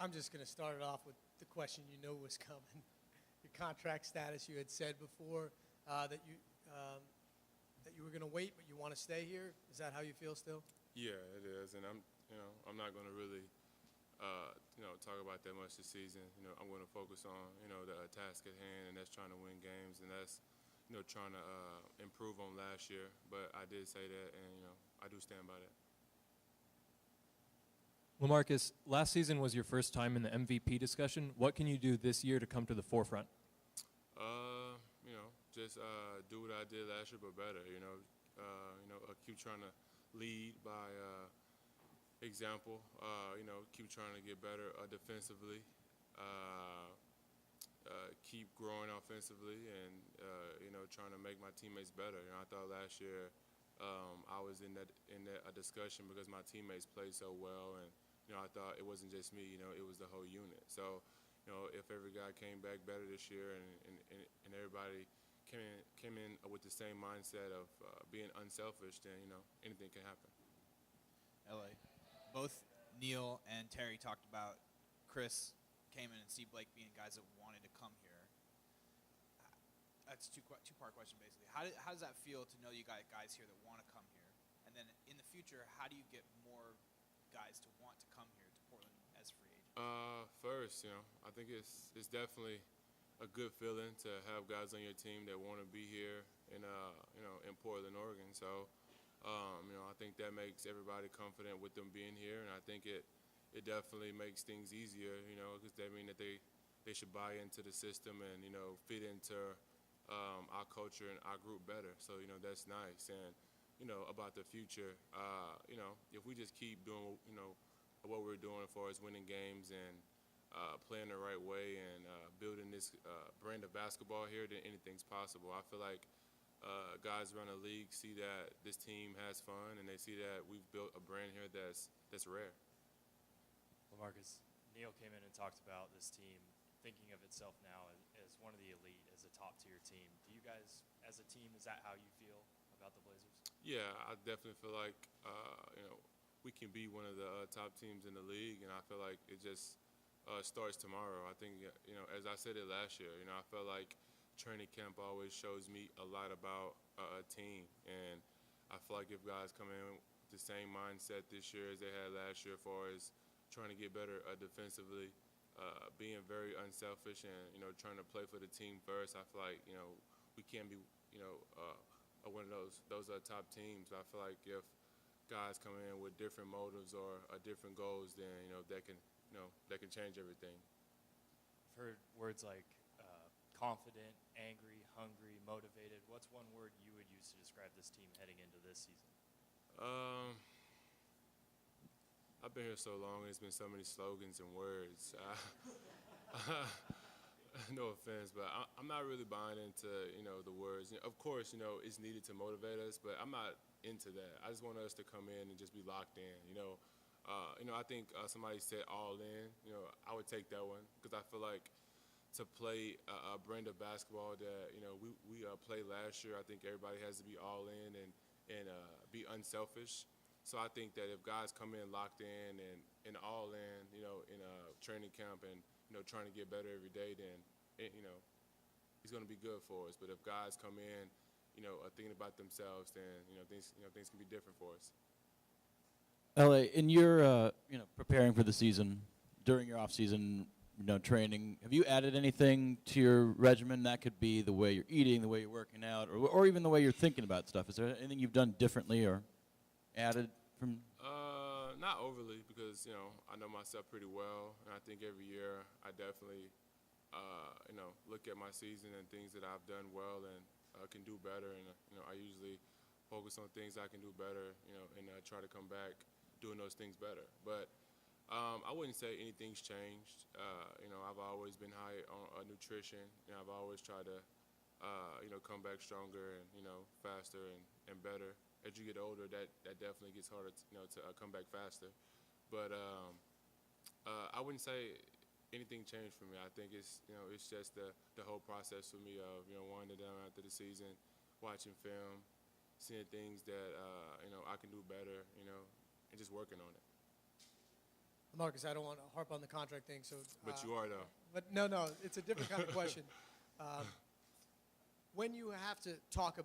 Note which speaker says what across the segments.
Speaker 1: I'm just going to start it off with the question you know was coming. Your contract status, you had said before that you were going to wait, but you want to stay here. Is that how you feel still?
Speaker 2: Yeah, it is, and I'm not going to really, talk about that much this season. I'm going to focus on, the task at hand, and that's trying to win games, and that's, trying to improve on last year. But I did say that, and I do stand by that.
Speaker 3: LaMarcus, last season was your first time in the MVP discussion. What can you do this year to come to the forefront?
Speaker 2: Just do what I did last year, but better. Keep trying to lead by example. Keep trying to get better defensively. Keep growing offensively, and trying to make my teammates better. I thought last year I was in that discussion because my teammates played so well, and I thought it wasn't just me. It was the whole unit. So, if every guy came back better this year, and everybody came in with the same mindset of being unselfish, then anything can happen.
Speaker 4: LA, both Neil and Terry talked about Chris came in and Steve Blake being guys that wanted to come here. That's a two-part question basically. How does that feel to know you got guys here that want to come here, and then in the future, how do you get more guys to want to come here to Portland as free agents?
Speaker 2: First, I think it's definitely a good feeling to have guys on your team that want to be here in Portland, Oregon. So, I think that makes everybody confident with them being here, and I think it definitely makes things easier, because that means that they should buy into the system and, fit into our culture and our group better. So, that's nice. And, about the future, if we just keep doing, what we're doing as far as winning games and playing the right way and building this brand of basketball here, then anything's possible. I feel like guys around the league see that this team has fun, and they see that we've built a brand here that's rare.
Speaker 5: LaMarcus, Neil came in and talked about this team thinking of itself now as one of the elite, as a top-tier team. Do you guys, as a team, is that how you feel about the Blazers?
Speaker 2: Yeah, I definitely feel like, we can be one of the top teams in the league, and I feel like it just starts tomorrow. I think, as I said it last year, I felt like training camp always shows me a lot about a team, and I feel like if guys come in with the same mindset this year as they had last year as far as trying to get better defensively, being very unselfish and, trying to play for the team first, I feel like, we can be, one of those top teams. I feel like if guys come in with different motives or different goals, then, that can change everything.
Speaker 5: I've heard words like confident, angry, hungry, motivated. What's one word you would use to describe this team heading into this season?
Speaker 2: I've been here so long, and it's been so many slogans and words. No offense, but I'm not really buying into, the words. Of course, it's needed to motivate us, but I'm not into that. I just want us to come in and just be locked in. I think somebody said all in. I would take that one because I feel like to play a brand of basketball that, we played last year, I think everybody has to be all in and be unselfish. So I think that if guys come in locked in and all in, in a training camp and, trying to get better every day, then, it's going to be good for us. But if guys come in, thinking about themselves, then, things can be different for us.
Speaker 6: LA, in your, preparing for the season, during your off season, training, have you added anything to your regimen? That could be the way you're eating, the way you're working out, or even the way you're thinking about stuff. Is there anything you've done differently or added from?
Speaker 2: Not overly, because I know myself pretty well, and I think every year I definitely look at my season and things that I've done well and can do better, and I usually focus on things I can do better, and try to come back doing those things better. But I wouldn't say anything's changed. I've always been high on nutrition, and I've always tried to come back stronger and faster and better. As you get older, that definitely gets harder, to come back faster. But I wouldn't say anything changed for me. I think it's just the whole process for me of winding down after the season, watching film, seeing things that I can do better, and just working on it.
Speaker 1: Marcus, I don't want to harp on the contract thing, so.
Speaker 2: But you are though.
Speaker 1: But no, it's a different kind of question. When you have to talk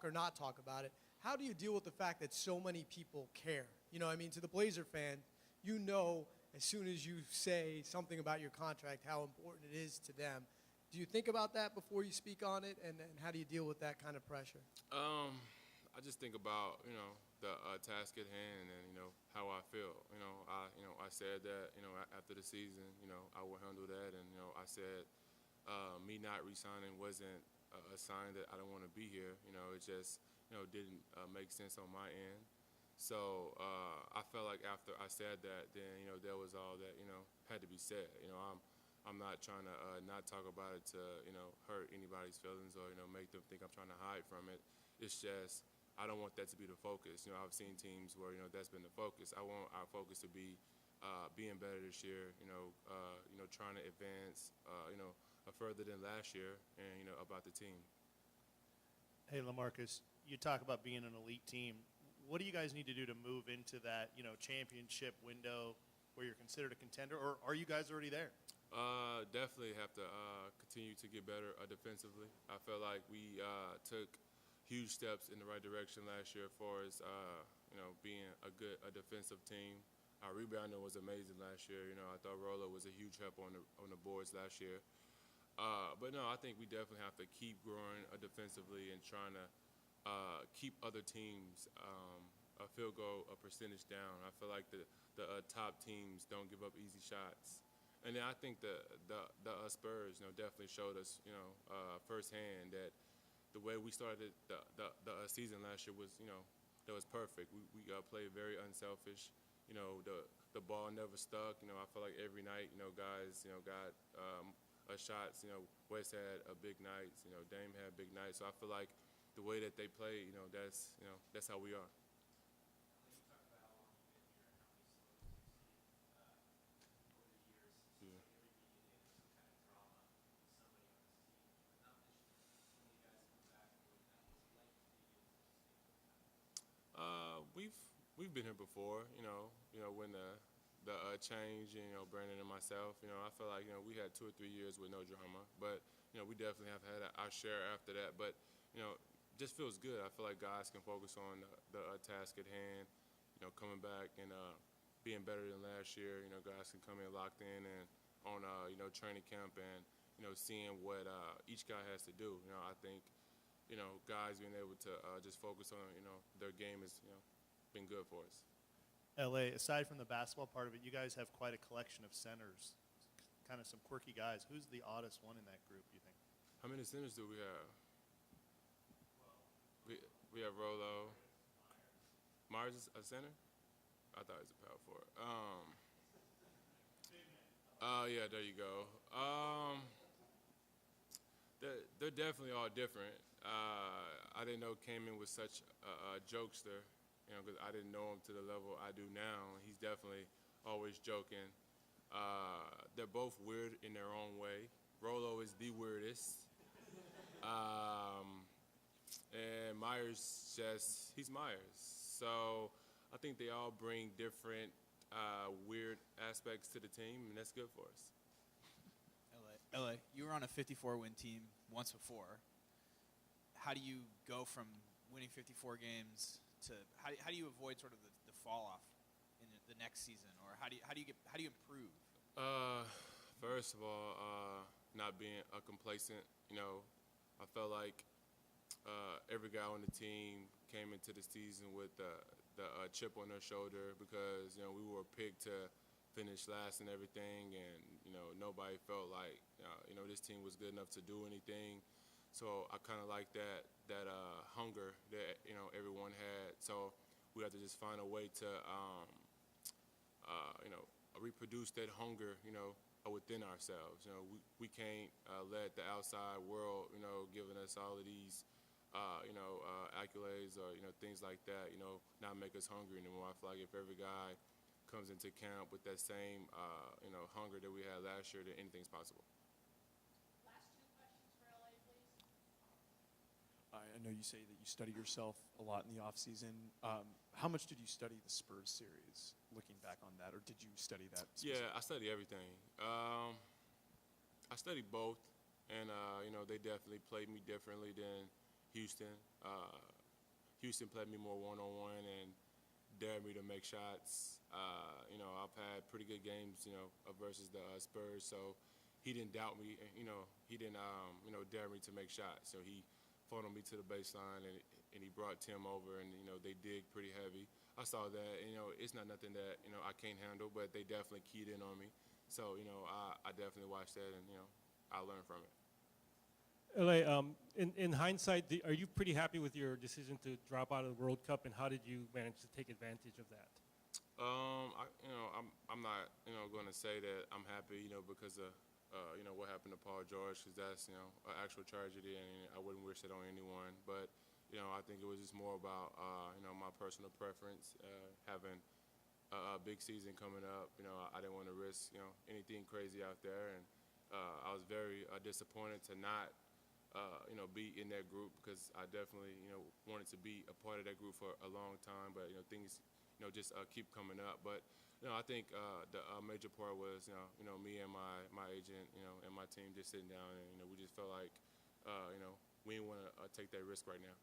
Speaker 1: or not talk about it, how do you deal with the fact that so many people care? You know, I mean, to the Blazer fan, you know, as soon as you say something about your contract, how important it is to them. Do you think about that before you speak on it, and how do you deal with that kind of pressure?
Speaker 2: I just think about, you know, the task at hand and, you know, how I feel. I said that, you know, after the season, you know, I will handle that. And, you know, I said me not re-signing wasn't a sign that I don't want to be here. You know, it just, you know, didn't make sense on my end. So I felt like after I said that, then, you know, that was all that, you know, had to be said. You know, I'm not trying to not talk about it to, you know, hurt anybody's feelings or, you know, make them think I'm trying to hide from it. It's just I don't want that to be the focus. You know, I've seen teams where, you know, that's been the focus. I want our focus to be being better this year, you know, trying to advance, you know, further than last year and, you know, about the team.
Speaker 7: Hey, LaMarcus, you talk about being an elite team. What do you guys need to do to move into that, you know, championship window where you're considered a contender, or are you guys already there?
Speaker 2: Definitely have to continue to get better defensively. I feel like we took huge steps in the right direction last year as far as, you know, being a defensive team. Our rebounding was amazing last year. You know, I thought Rolo was a huge help on the boards last year. But no, I think we definitely have to keep growing defensively and trying to keep other teams a field goal percentage down. I feel like the top teams don't give up easy shots. And then I think the Spurs, you know, definitely showed us, you know, firsthand that the way we started the season last year was, you know, that was perfect. We played very unselfish. You know, the ball never stuck. You know, I feel like every night, you know, guys, you know, got shots. You know, West had a big nights. You know, Dame had big nights. So I feel like the way that they play, you know, that's how we are. We've been here before, you know, when the change, you know, Brandon and myself, you know, I feel like, you know, we had 2 or 3 years with no drama, but, you know, we definitely have had our share after that, but, you know, just feels good. I feel like guys can focus on the task at hand, you know, coming back and being better than last year. You know, guys can come in locked in and on, you know, training camp and, you know, seeing what each guy has to do. You know, I think, you know, guys being able to just focus on, you know, their game is, you know, been good for us.
Speaker 7: LA, aside from the basketball part of it, you guys have quite a collection of centers, kind of some quirky guys. Who's the oddest one in that group, you think?
Speaker 2: How many centers do we have? We have Rolo. Myers is a center? I thought he was a power forward. Yeah, there you go. They're definitely all different. I didn't know Kamen was such a jokester, you know, because I didn't know him to the level I do now. He's definitely always joking. They're both weird in their own way. Rolo is the weirdest. And Myers he's Myers. So I think they all bring different weird aspects to the team, and that's good for us.
Speaker 4: LA, you were on a 54-win team once before. How do you go from winning 54 games to how do you avoid sort of the fall off in the next season, or how do you improve?
Speaker 2: First of all, not being complacent. You know, I felt like every guy on the team came into the season with the chip on their shoulder because, you know, we were picked to finish last and everything, and, you know, nobody felt like, you know, this team was good enough to do anything. So I kind of like that hunger that, you know, everyone had. So we have to just find a way to, you know, reproduce that hunger, you know, within ourselves. You know, we can't let the outside world, you know, giving us all of these, you know, accolades or, you know, things like that, you know, not make us hungry anymore. I feel like if every guy comes into camp with that same, you know, hunger that we had last year, then anything's possible.
Speaker 8: Last 2 questions for LA, please.
Speaker 9: I know you say that you study yourself a lot in the off season. How much did you study the Spurs series looking back on that, or did you study that?
Speaker 2: Yeah, I study everything. I study both, and they definitely played me differently than Houston. Houston played me more one-on-one and dared me to make shots. I've had pretty good games, versus the Spurs, so he didn't doubt me. He didn't, dare me to make shots. So he funneled me to the baseline, and he brought Tim over, and, they dig pretty heavy. I saw that, it's not nothing that, I can't handle, but they definitely keyed in on me. So, I definitely watched that, and, I learned from it.
Speaker 10: LA, in hindsight, are you pretty happy with your decision to drop out of the World Cup, and how did you manage to take advantage of that?
Speaker 2: I'm not, going to say that I'm happy, because of, what happened to Paul George, because that's, an actual tragedy, and I wouldn't wish it on anyone. But, I think it was just more about, my personal preference, having a big season coming up. I didn't want to risk, anything crazy out there, and I was very disappointed to not, be in that group, because I definitely, wanted to be a part of that group for a long time. But, things, just keep coming up. But, I think the major part was, me and my agent, and my team just sitting down, and, we just felt like, we didn't want to take that risk right now.